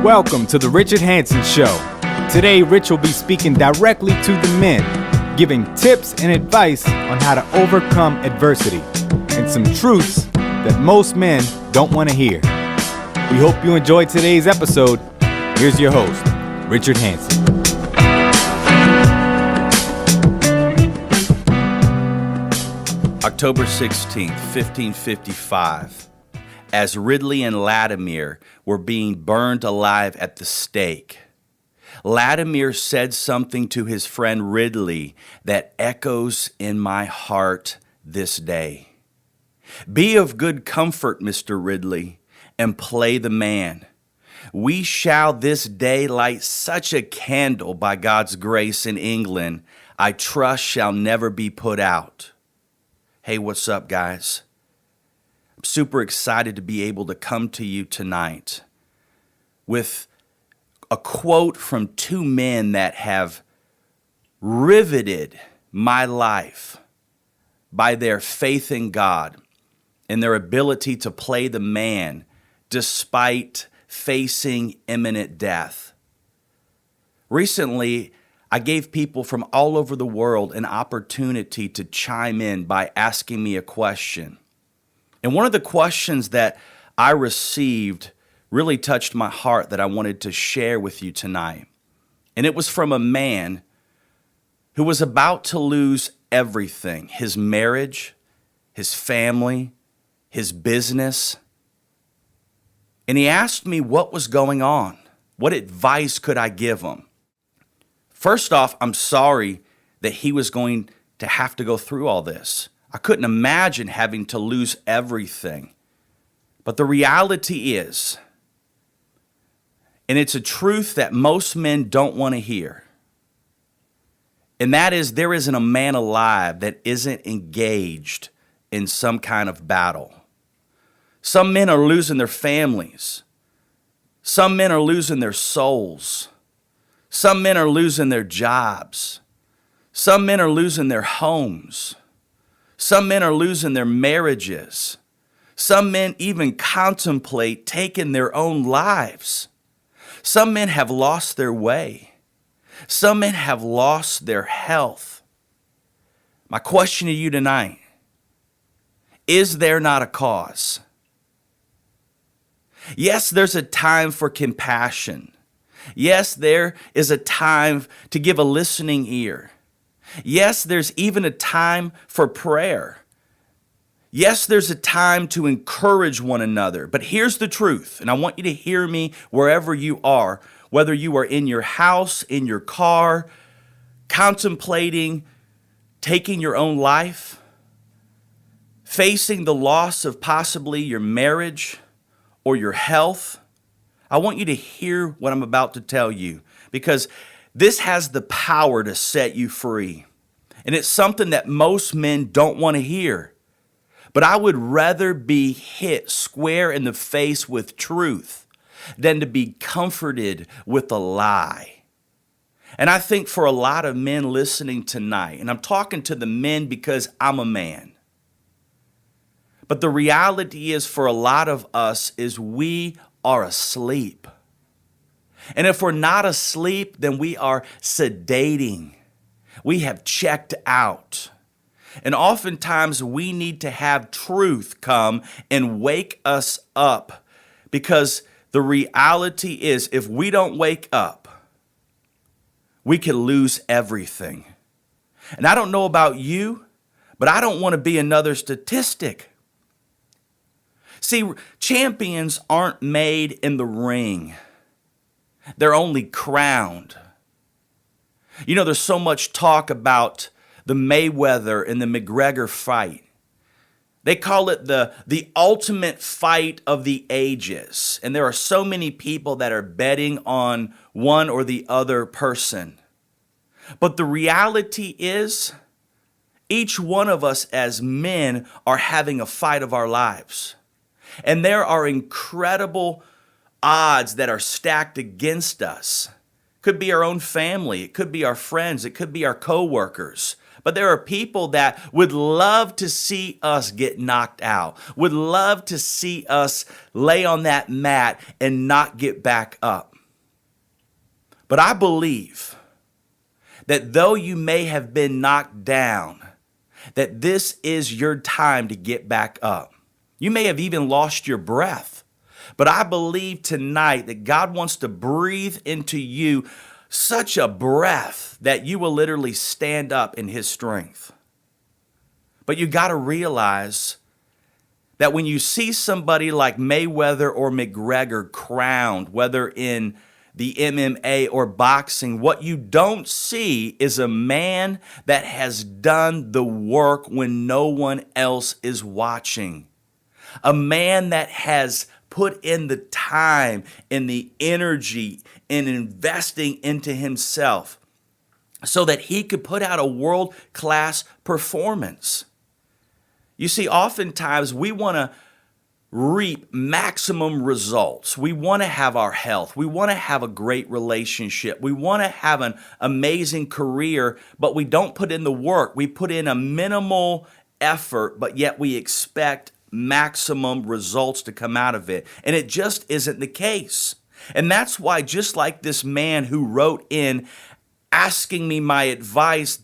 Welcome to the Richard Hanson Show. Today, Rich will be speaking directly to the men, giving tips and advice on how to overcome adversity, and some truths that most men don't want to hear. We hope you enjoyed today's episode. Here's your host, Richard Hanson. October 16th, 1555, as Ridley and Latimer were being burned alive at the stake, Latimer said something to his friend Ridley that echoes in my heart this day. "Be of good comfort, Mr. Ridley, and play the man. We shall this day light such a candle by God's grace in England, I trust shall never be put out." Hey, what's up, guys? I'm super excited to be able to come to you tonight with a quote from two men that have riveted my life by their faith in God and their ability to play the man despite facing imminent death. Recently, I gave people from all over the world an opportunity to chime in by asking me a question. And one of the questions that I received really touched my heart that I wanted to share with you tonight. And it was from a man who was about to lose everything: his marriage, his family, his business. And he asked me what was going on. What advice could I give him? First off, I'm sorry that he was going to have to go through all this. I couldn't imagine having to lose everything. But the reality is, and it's a truth that most men don't want to hear, and that is there isn't a man alive that isn't engaged in some kind of battle. Some men are losing their families. Some men are losing their souls. Some men are losing their jobs. Some men are losing their homes. Some men are losing their marriages. Some men even contemplate taking their own lives. Some men have lost their way. Some men have lost their health. My question to you tonight, is there not a cause? Yes, there's a time for compassion. Yes, there is a time to give a listening ear. Yes, there's even a time for prayer. Yes, there's a time to encourage one another. But here's the truth, and I want you to hear me wherever you are, whether you are in your house, in your car, contemplating taking your own life, facing the loss of possibly your marriage or your health. I want you to hear what I'm about to tell you, because this has the power to set you free. And it's something that most men don't want to hear. But I would rather be hit square in the face with truth than to be comforted with a lie. And I think for a lot of men listening tonight, and I'm talking to the men because I'm a man, but the reality is for a lot of us is we are asleep. And if we're not asleep, then we are sedating. We have checked out. And oftentimes we need to have truth come and wake us up, because the reality is if we don't wake up, we can lose everything. And I don't know about you, but I don't want to be another statistic. See, champions aren't made in the ring. They're only crowned. You know, there's so much talk about the Mayweather and the McGregor fight. They call it the ultimate fight of the ages. And there are so many people that are betting on one or the other person. But the reality is, each one of us as men are having a fight of our lives. And there are incredible odds that are stacked against us. Could be our own family, it could be our friends, it could be our coworkers. But there are people that would love to see us get knocked out, would love to see us lay on that mat and not get back up. But I believe that though you may have been knocked down, that this is your time to get back up. You may have even lost your breath. But I believe tonight that God wants to breathe into you such a breath that you will literally stand up in his strength. But you got to realize that when you see somebody like Mayweather or McGregor crowned, whether in the MMA or boxing, what you don't see is a man that has done the work when no one else is watching. A man that has put in the time and the energy in investing into himself so that he could put out a world-class performance. You see, oftentimes we want to reap maximum results. We want to have our health. We want to have a great relationship. We want to have an amazing career, but we don't put in the work. We put in a minimal effort, but yet we expect maximum results to come out of it. And it just isn't the case. And that's why, just like this man who wrote in asking me my advice,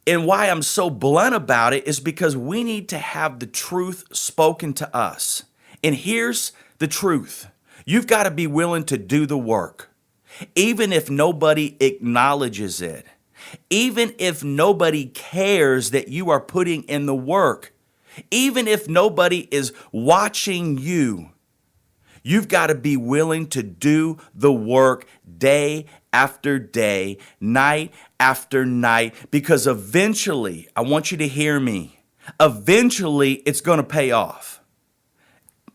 and why I'm so blunt about it is because we need to have the truth spoken to us. And here's the truth. You've got to be willing to do the work, even if nobody acknowledges it, even if nobody cares that you are putting in the work, even if nobody is watching you. You've got to be willing to do the work day after day, night after night, because eventually, I want you to hear me, eventually it's going to pay off.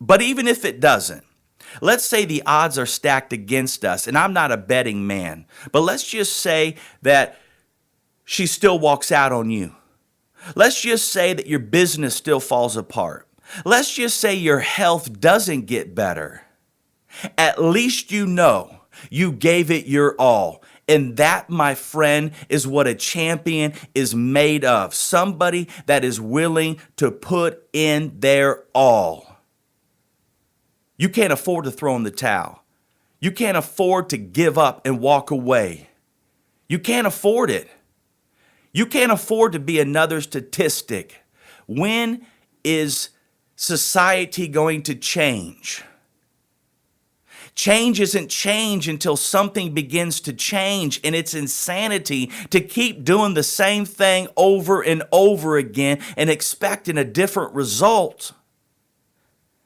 But even if it doesn't, let's say the odds are stacked against us, and I'm not a betting man, but let's just say that she still walks out on you. Let's just say that your business still falls apart. Let's just say your health doesn't get better. At least you know you gave it your all. And that, my friend, is what a champion is made of. Somebody that is willing to put in their all. You can't afford to throw in the towel. You can't afford to give up and walk away. You can't afford it. You can't afford to be another statistic. When is society going to change? Change isn't change until something begins to change, and it's insanity to keep doing the same thing over and over again and expecting a different result.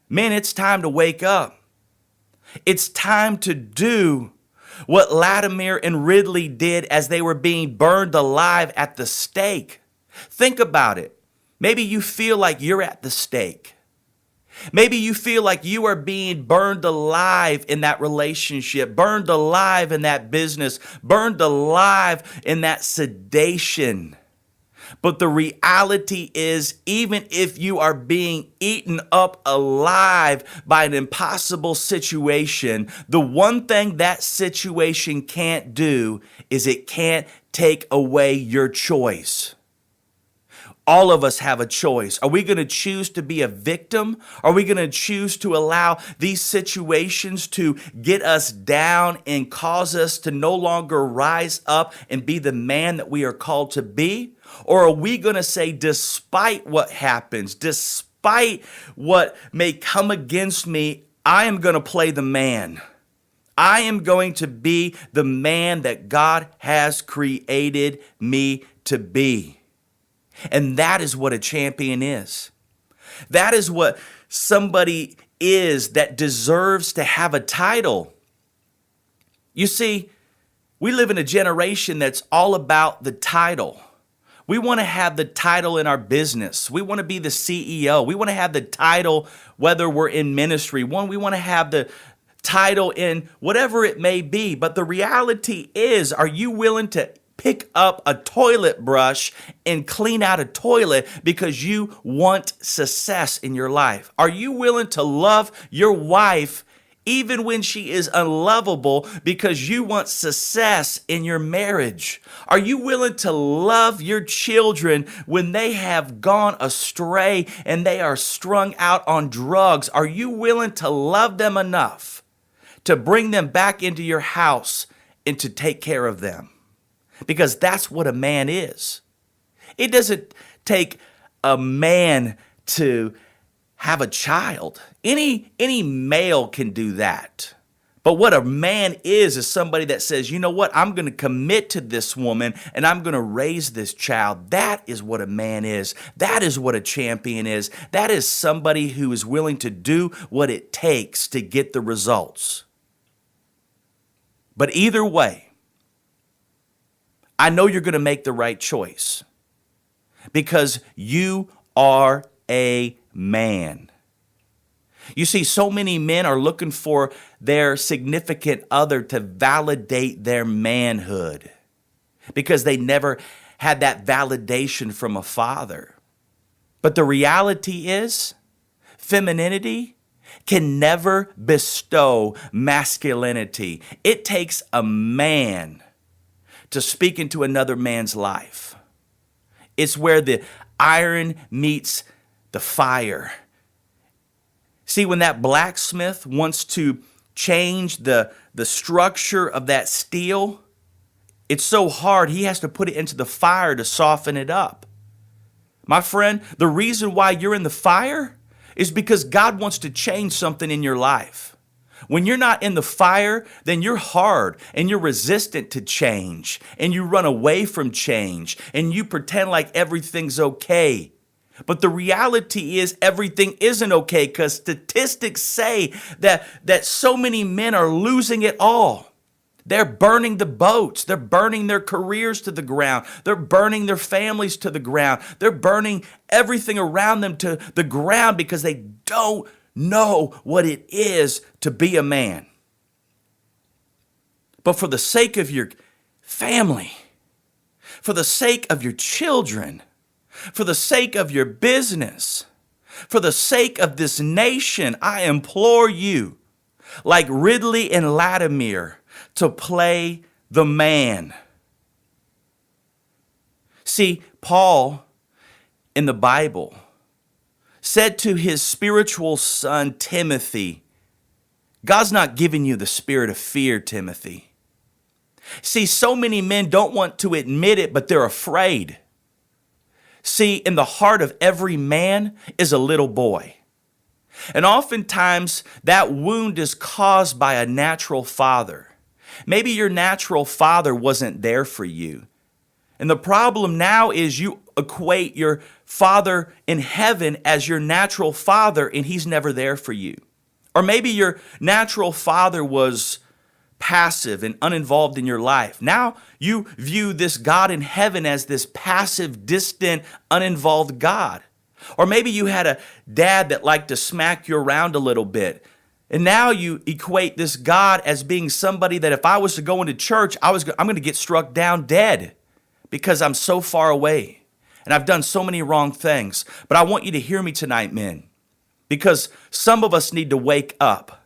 Man, it's time to wake up. It's time to do what Latimer and Ridley did as they were being burned alive at the stake. Think about it. Maybe you feel like you're at the stake. Maybe you feel like you are being burned alive in that relationship, burned alive in that business, burned alive in that sedation. But the reality is, even if you are being eaten up alive by an impossible situation, the one thing that situation can't do is it can't take away your choice. All of us have a choice. Are we going to choose to be a victim? Are we going to choose to allow these situations to get us down and cause us to no longer rise up and be the man that we are called to be? Or are we going to say, despite what happens, despite what may come against me, I am going to play the man. I am going to be the man that God has created me to be. And that is what a champion is. That is what somebody is that deserves to have a title. You see, we live in a generation that's all about the title. We want to have the title in our business. We want to be the CEO. We want to have the title whether we're in ministry. We want to have the title in whatever it may be. But the reality is, are you willing to pick up a toilet brush and clean out a toilet because you want success in your life? Are you willing to love your wife even when she is unlovable because you want success in your marriage? Are you willing to love your children when they have gone astray and they are strung out on drugs? Are you willing to love them enough to bring them back into your house and to take care of them. Because that's what a man is. It doesn't take a man to have a child. Any male can do that. But what a man is somebody that says, you know what, I'm going to commit to this woman and I'm going to raise this child. That is what a man is. That is what a champion is. That is somebody who is willing to do what it takes to get the results. But either way, I know you're going to make the right choice because you are a man. You see, so many men are looking for their significant other to validate their manhood because they never had that validation from a father. But the reality is, femininity can never bestow masculinity. It takes a man to speak into another man's life. It's where the iron meets the fire. See, when that blacksmith wants to change the structure of that steel, it's so hard, he has to put it into the fire to soften it up. My friend, the reason why you're in the fire is because God wants to change something in your life. When you're not in the fire, then you're hard and you're resistant to change and you run away from change and you pretend like everything's okay. But the reality is everything isn't okay because statistics say that so many men are losing it all. They're burning the boats. They're burning their careers to the ground. They're burning their families to the ground. They're burning everything around them to the ground because they don't know what it is to be a man. But for the sake of your family, for the sake of your children, for the sake of your business, for the sake of this nation, I implore you, like Ridley and Latimer, to play the man. See, Paul in the Bible said to his spiritual son, Timothy, God's not giving you the spirit of fear, Timothy. See, so many men don't want to admit it, but they're afraid. See, in the heart of every man is a little boy. And oftentimes that wound is caused by a natural father. Maybe your natural father wasn't there for you. And the problem now is you equate your father in heaven as your natural father and he's never there for you. Or maybe your natural father was passive and uninvolved in your life. Now you view this God in heaven as this passive, distant, uninvolved God. Or maybe you had a dad that liked to smack you around a little bit. And now you equate this God as being somebody that if I was to go into church, I'm going to get struck down dead because I'm so far away and I've done so many wrong things. But I want you to hear me tonight, men, because some of us need to wake up.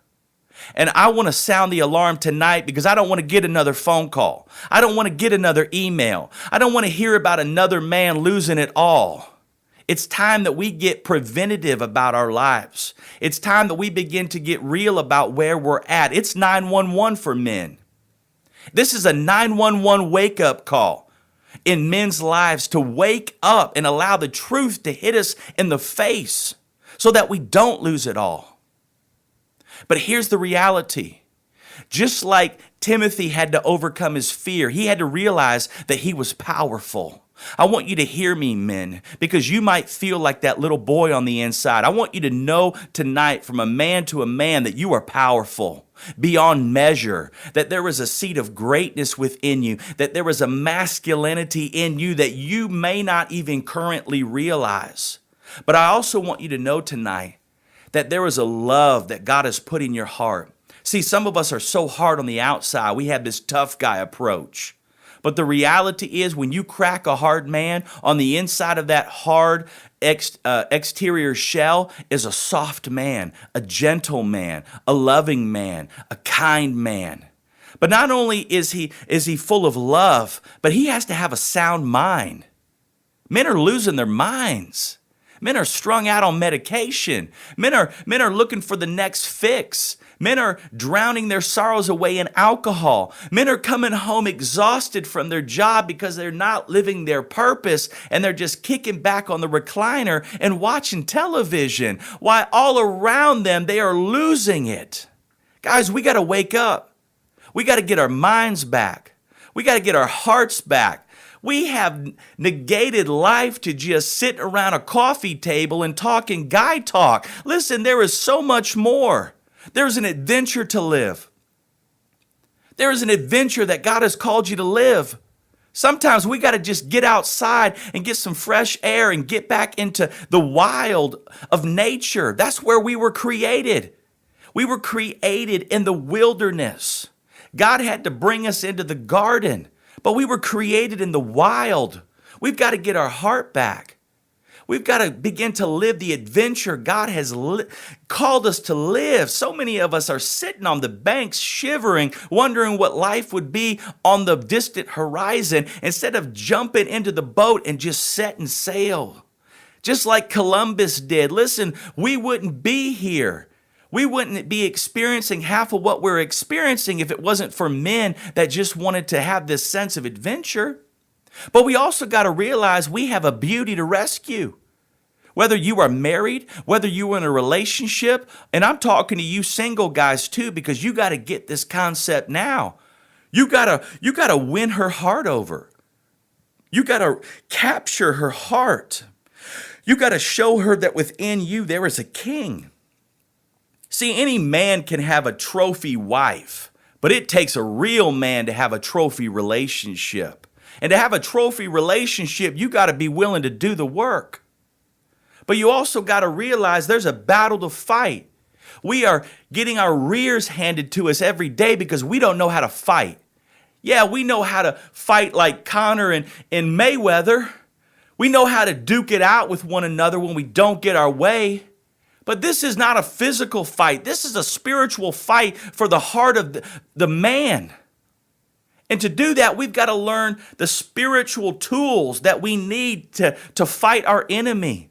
And I want to sound the alarm tonight because I don't want to get another phone call. I don't want to get another email. I don't want to hear about another man losing it all. It's time that we get preventative about our lives. It's time that we begin to get real about where we're at. It's 911 for men. This is a 911 wake-up call in men's lives to wake up and allow the truth to hit us in the face so that we don't lose it all. But here's the reality. Just like Timothy had to overcome his fear, he had to realize that he was powerful. I want you to hear me, men, because you might feel like that little boy on the inside. I want you to know tonight from a man to a man that you are powerful beyond measure, that there is a seed of greatness within you, that there is a masculinity in you that you may not even currently realize. But I also want you to know tonight that there is a love that God has put in your heart. See, some of us are so hard on the outside. We have this tough guy approach. But the reality is when you crack a hard man, on the inside of that hard exterior shell is a soft man, a gentle man, a loving man, a kind man. But not only is he full of love, but he has to have a sound mind. Men are losing their minds. Men are strung out on medication. Men are looking for the next fix. Men are drowning their sorrows away in alcohol. Men are coming home exhausted from their job because they're not living their purpose and they're just kicking back on the recliner and watching television, while all around them they are losing it. Guys, we got to wake up. We got to get our minds back. We got to get our hearts back. We have negated life to just sit around a coffee table and talking guy talk. Listen, there is so much more. There's an adventure to live. There is an adventure that God has called you to live. Sometimes we got to just get outside and get some fresh air and get back into the wild of nature. That's where we were created. We were created in the wilderness. God had to bring us into the garden, but we were created in the wild. We've got to get our heart back. We've got to begin to live the adventure God has called us to live. So many of us are sitting on the banks shivering, wondering what life would be on the distant horizon instead of jumping into the boat and just setting sail. Just like Columbus did. Listen, we wouldn't be here. We wouldn't be experiencing half of what we're experiencing if it wasn't for men that just wanted to have this sense of adventure. But we also got to realize we have a beauty to rescue. Whether you are married, whether you're in a relationship, and I'm talking to you single guys too, because you got to get this concept now. You got to win her heart over. You got to capture her heart. You got to show her that within you there is a king. See, any man can have a trophy wife, but it takes a real man to have a trophy relationship. And to have a trophy relationship, you got to be willing to do the work. But you also got to realize there's a battle to fight. We are getting our rears handed to us every day because we don't know how to fight. Yeah, we know how to fight like Conor and Mayweather. We know how to duke it out with one another when we don't get our way. But this is not a physical fight. This is a spiritual fight for the heart of the man. And to do that, we've got to learn the spiritual tools that we need to fight our enemy.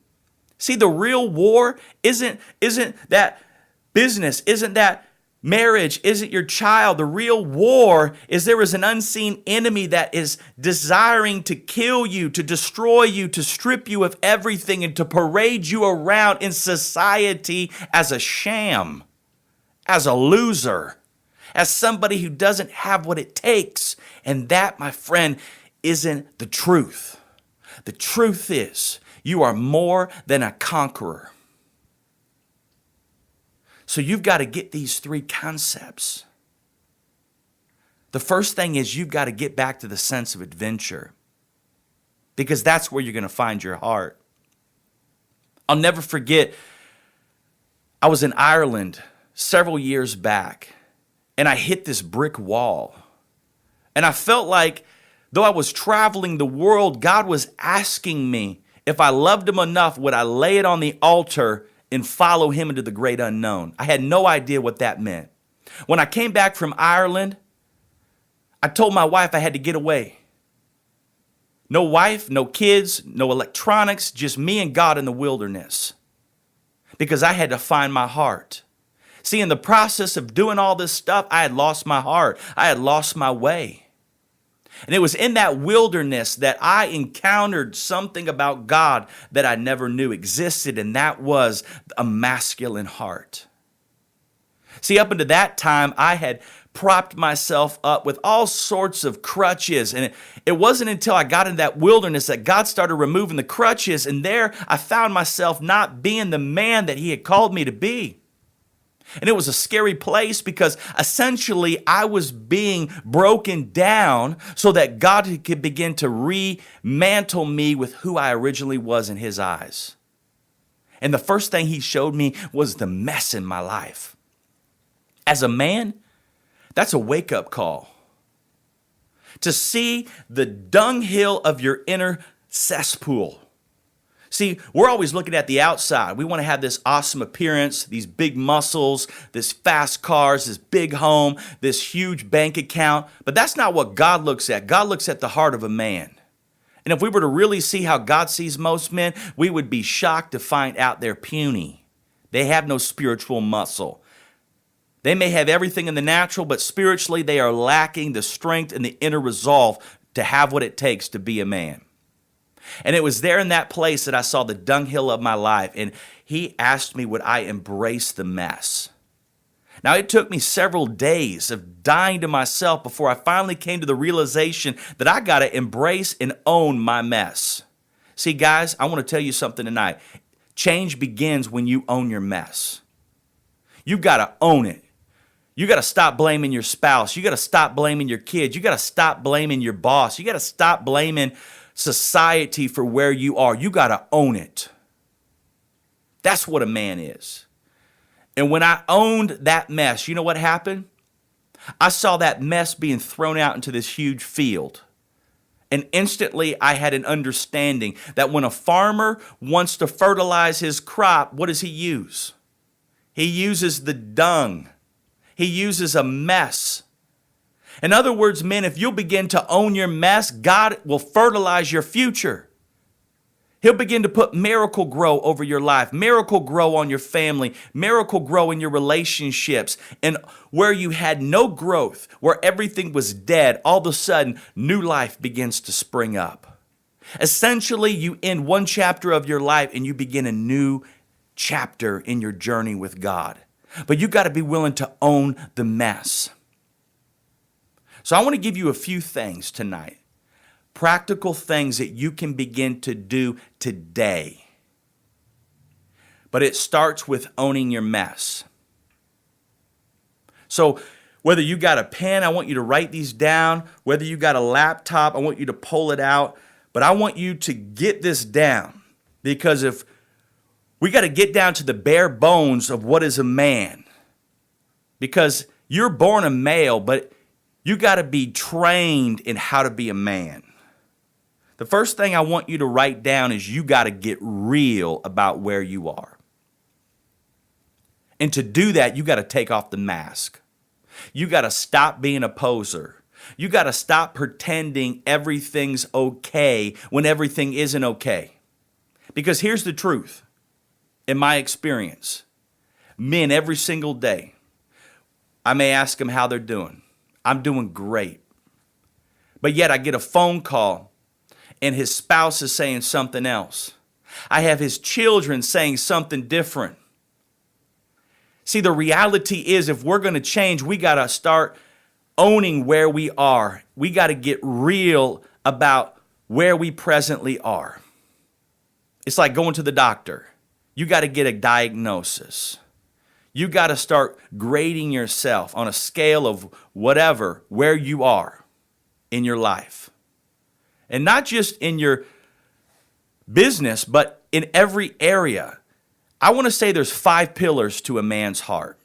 See, the real war isn't that business, isn't that marriage, isn't your child. The real war is there is an unseen enemy that is desiring to kill you, to destroy you, to strip you of everything, and to parade you around in society as a sham, as a loser, as somebody who doesn't have what it takes. And that, my friend, isn't the truth. The truth is, you are more than a conqueror. So you've got to get these three concepts. The first thing is you've got to get back to the sense of adventure, because that's where you're going to find your heart. I'll never forget, I was in Ireland several years back, and I hit this brick wall. And I felt like, though I was traveling the world, God was asking me, if I loved him enough, would I lay it on the altar and follow him into the great unknown? I had no idea what that meant. When I came back from Ireland, I told my wife I had to get away. No wife, no kids, no electronics, just me and God in the wilderness. Because I had to find my heart. See, in the process of doing all this stuff, I had lost my heart. I had lost my way. And it was in that wilderness that I encountered something about God that I never knew existed, and that was a masculine heart. See, up until that time, I had propped myself up with all sorts of crutches, and it wasn't until I got in that wilderness that God started removing the crutches, and there I found myself not being the man that he had called me to be. And it was a scary place because essentially I was being broken down so that God could begin to remantle me with who I originally was in his eyes. And the first thing he showed me was the mess in my life. As a man, that's a wake-up call. To see the dunghill of your inner cesspool. See, we're always looking at the outside. We want to have this awesome appearance, these big muscles, this fast cars, this big home, this huge bank account. But that's not what God looks at. God looks at the heart of a man. And if we were to really see how God sees most men, we would be shocked to find out they're puny. They have no spiritual muscle. They may have everything in the natural, but spiritually they are lacking the strength and the inner resolve to have what it takes to be a man. And it was there in that place that I saw the dunghill of my life. And he asked me, would I embrace the mess? Now, it took me several days of dying to myself before I finally came to the realization that I got to embrace and own my mess. See, guys, I want to tell you something tonight. Change begins when you own your mess. You got to own it. You got to stop blaming your spouse. You got to stop blaming your kids. You got to stop blaming your boss. You got to stop blaming society for where you are. You got to own it. That's what a man is. And when I owned that mess, you know what happened? I saw that mess being thrown out into this huge field. And instantly I had an understanding that when a farmer wants to fertilize his crop, what does he use? He uses the dung. He uses a mess. In other words, men, if you'll begin to own your mess, God will fertilize your future. He'll begin to put Miracle Grow over your life, Miracle Grow on your family, Miracle Grow in your relationships. And where you had no growth, where everything was dead, all of a sudden, new life begins to spring up. Essentially, you end one chapter of your life and you begin a new chapter in your journey with God. But you got to be willing to own the mess. So I want to give you a few things tonight. Practical things that you can begin to do today. But it starts with owning your mess. So whether you got a pen, I want you to write these down. Whether you got a laptop, I want you to pull it out. But I want you to get this down. Because if we got to get down to the bare bones of what is a man. Because you're born a male, but you got to be trained in how to be a man. The first thing I want you to write down is you got to get real about where you are. And to do that, you got to take off the mask. You got to stop being a poser. You got to stop pretending everything's okay when everything isn't okay. Because here's the truth. In my experience, men every single day, I may ask them how they're doing. I'm doing great. But yet I get a phone call and his spouse is saying something else. I have his children saying something different. See, the reality is if we're going to change, we got to start owning where we are. We got to get real about where we presently are. It's like going to the doctor. You got to get a diagnosis. You got to start grading yourself on a scale of whatever, where you are in your life. And not just in your business, but in every area. I want to say there's 5 pillars to a man's heart.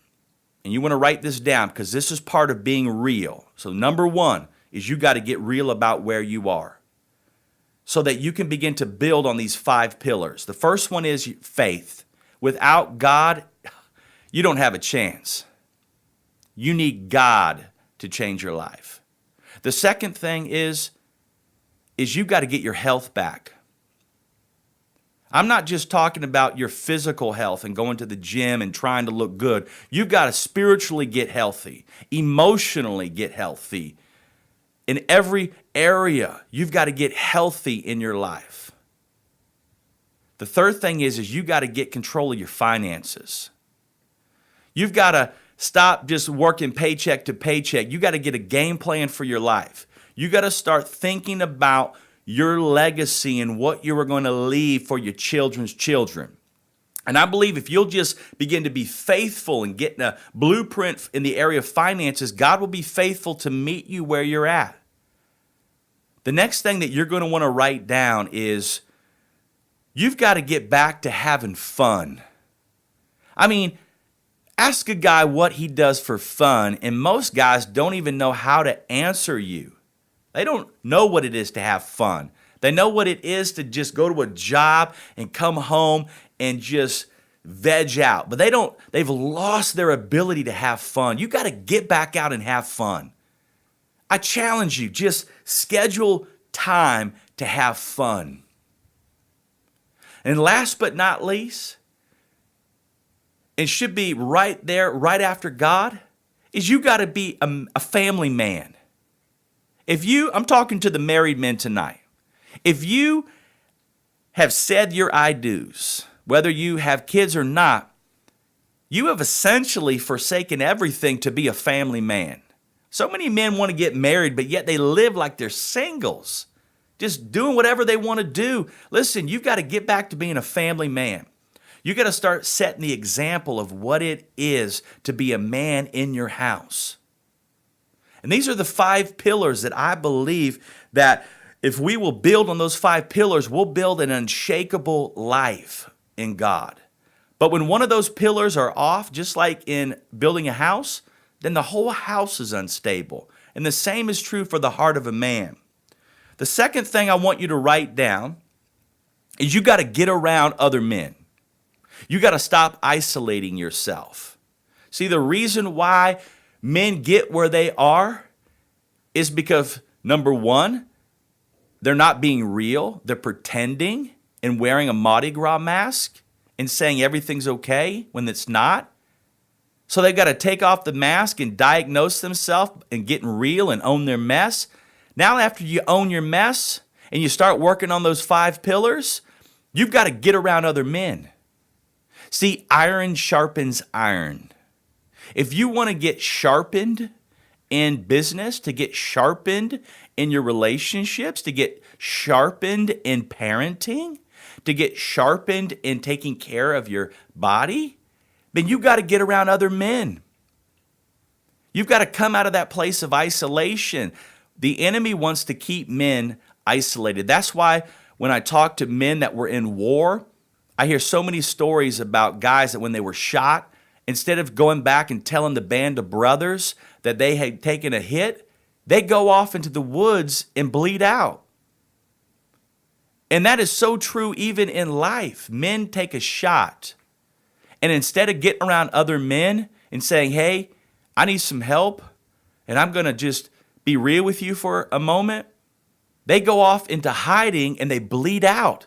And you want to write this down because this is part of being real. So number 1 is you got to get real about where you are so that you can begin to build on these 5 pillars. The first one is faith. Without God, you don't have a chance. You need God to change your life. The second thing is you got to get your health back. I'm not just talking about your physical health and going to the gym and trying to look good. You've got to spiritually get healthy, emotionally get healthy. In every area, you've got to get healthy in your life. The third thing is you got to get control of your finances. You've got to stop just working paycheck to paycheck. You got to get a game plan for your life. You got to start thinking about your legacy and what you are going to leave for your children's children. And I believe if you'll just begin to be faithful and get a blueprint in the area of finances, God will be faithful to meet you where you're at. The next thing that you're going to want to write down is you've got to get back to having fun. I mean, ask a guy what he does for fun, and most guys don't even know how to answer you. They don't know what it is to have fun. They know what it is to just go to a job and come home and just veg out. But they've lost their ability to have fun. You got to get back out and have fun. I challenge you, just schedule time to have fun. And last but not least, and should be right there, right after God, is you got to be a family man. I'm talking to the married men tonight. If you have said your I do's, whether you have kids or not, you have essentially forsaken everything to be a family man. So many men want to get married, but yet they live like they're singles, just doing whatever they want to do. Listen, you've got to get back to being a family man. You got to start setting the example of what it is to be a man in your house. And these are the 5 pillars that I believe that if we will build on those 5 pillars, we'll build an unshakable life in God. But when one of those pillars are off, just like in building a house, then the whole house is unstable. And the same is true for the heart of a man. The second thing I want you to write down is you got to get around other men. You got to stop isolating yourself. See, the reason why men get where they are is because, number one, they're not being real. They're pretending and wearing a Mardi Gras mask and saying everything's okay when it's not. So they've got to take off the mask and diagnose themselves and getting real and own their mess. Now, after you own your mess and you start working on those 5 pillars, you've got to get around other men. See, iron sharpens iron. If you want to get sharpened in business, to get sharpened in your relationships, to get sharpened in parenting, to get sharpened in taking care of your body, then you've got to get around other men. You've got to come out of that place of isolation. The enemy wants to keep men isolated. That's why when I talk to men that were in war, I hear so many stories about guys that when they were shot, instead of going back and telling the band of brothers that they had taken a hit, they go off into the woods and bleed out. And that is so true even in life. Men take a shot. And instead of getting around other men and saying, hey, I need some help, and I'm going to just be real with you for a moment, they go off into hiding and they bleed out.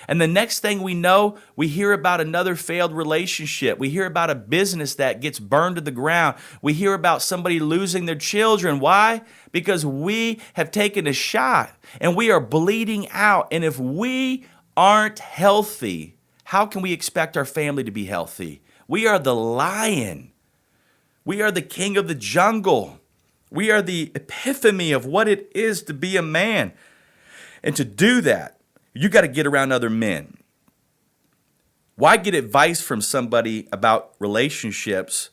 And the next thing we know, we hear about another failed relationship. We hear about a business that gets burned to the ground. We hear about somebody losing their children. Why? Because we have taken a shot and we are bleeding out. And if we aren't healthy, how can we expect our family to be healthy? We are the lion. We are the king of the jungle. We are the epitome of what it is to be a man. And to do that, you got to get around other men. Why get advice from somebody about relationships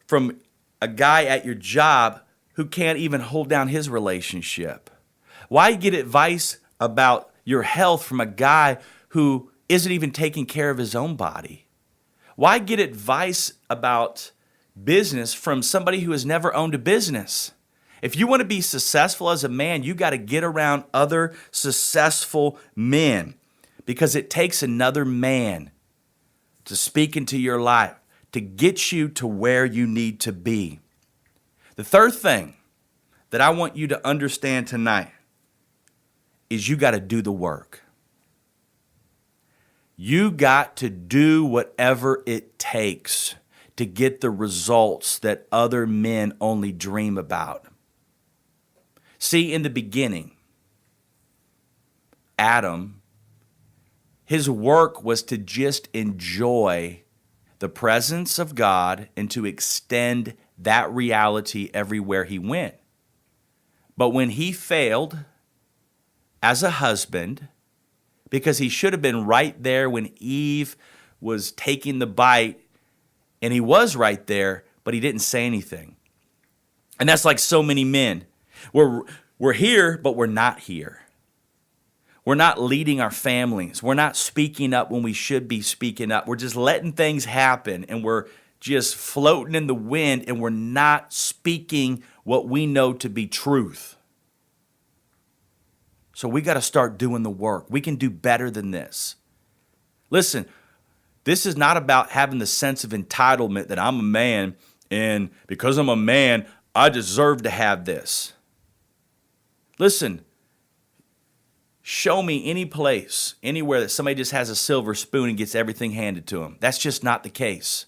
from a guy at your job who can't even hold down his relationship? Why get advice about your health from a guy who isn't even taking care of his own body? Why get advice about business from somebody who has never owned a business? If you want to be successful as a man, you got to get around other successful men because it takes another man to speak into your life, to get you to where you need to be. The third thing that I want you to understand tonight is you got to do the work. You got to do whatever it takes to get the results that other men only dream about. See, in the beginning, Adam, his work was to just enjoy the presence of God and to extend that reality everywhere he went. But when he failed as a husband, because he should have been right there when Eve was taking the bite, and he was right there, but he didn't say anything. And that's like so many men. We're here, but we're not here. We're not leading our families. We're not speaking up when we should be speaking up. We're just letting things happen, and we're just floating in the wind, and we're not speaking what we know to be truth. So we got to start doing the work. We can do better than this. Listen, this is not about having the sense of entitlement that I'm a man, and because I'm a man, I deserve to have this. Listen, Show me any place, anywhere that somebody just has a silver spoon and gets everything handed to them. That's just not the case.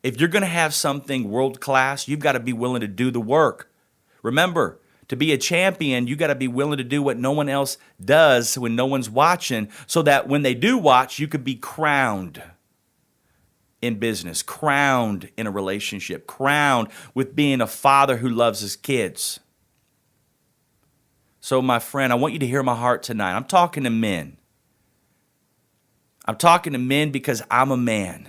If you're going to have something world class, you've got to be willing to do the work. Remember, to be a champion, you got to be willing to do what no one else does when no one's watching, so that when they do watch, you could be crowned in business, crowned in a relationship, crowned with being a father who loves his kids. So, my friend, I want you to hear my heart tonight. I'm talking to men. I'm talking to men because I'm a man.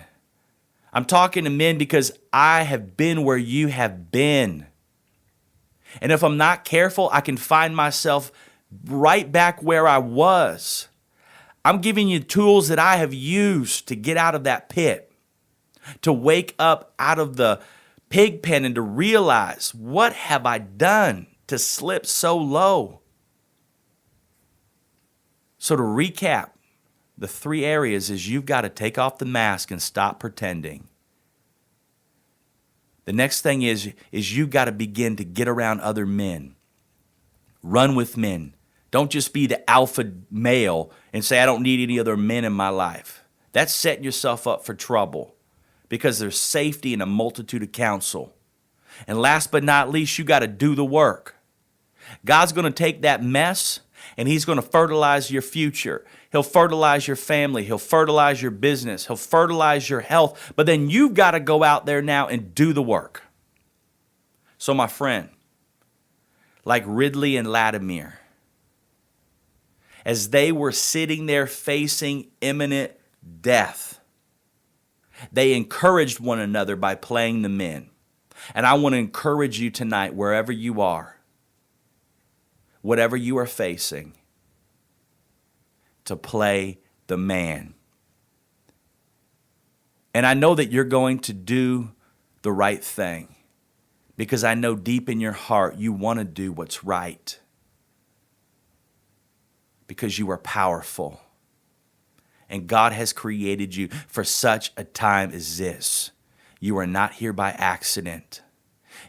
I'm talking to men because I have been where you have been. And if I'm not careful, I can find myself right back where I was. I'm giving you tools that I have used to get out of that pit, to wake up out of the pig pen and to realize, what have I done to slip so low? So to recap, the 3 areas is you've got to take off the mask and stop pretending. The next thing is you've got to begin to get around other men. Run with men. Don't just be the alpha male and say, I don't need any other men in my life. That's setting yourself up for trouble, because there's safety in a multitude of counsel. And last but not least, you got to do the work. God's going to take that mess and he's going to fertilize your future. He'll fertilize your family. He'll fertilize your business. He'll fertilize your health. But then you've got to go out there now and do the work. So my friend, like Ridley and Latimer, as they were sitting there facing imminent death, they encouraged one another by playing the men. And I want to encourage you tonight, wherever you are, whatever you are facing, to play the man. And I know that you're going to do the right thing, because I know deep in your heart you want to do what's right, because you are powerful. And God has created you for such a time as this. You are not here by accident.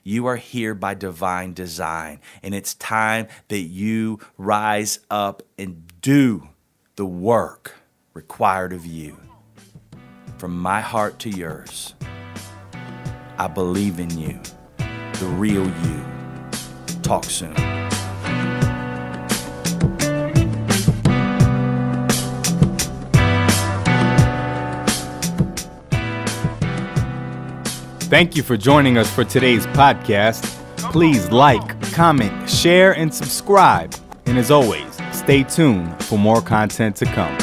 You are here by divine design. And it's time that you rise up and do the work required of you. From my heart to yours, I believe in you, the real you. Talk soon. Thank you for joining us for today's podcast. Please like, comment, share, and subscribe. And as always, stay tuned for more content to come.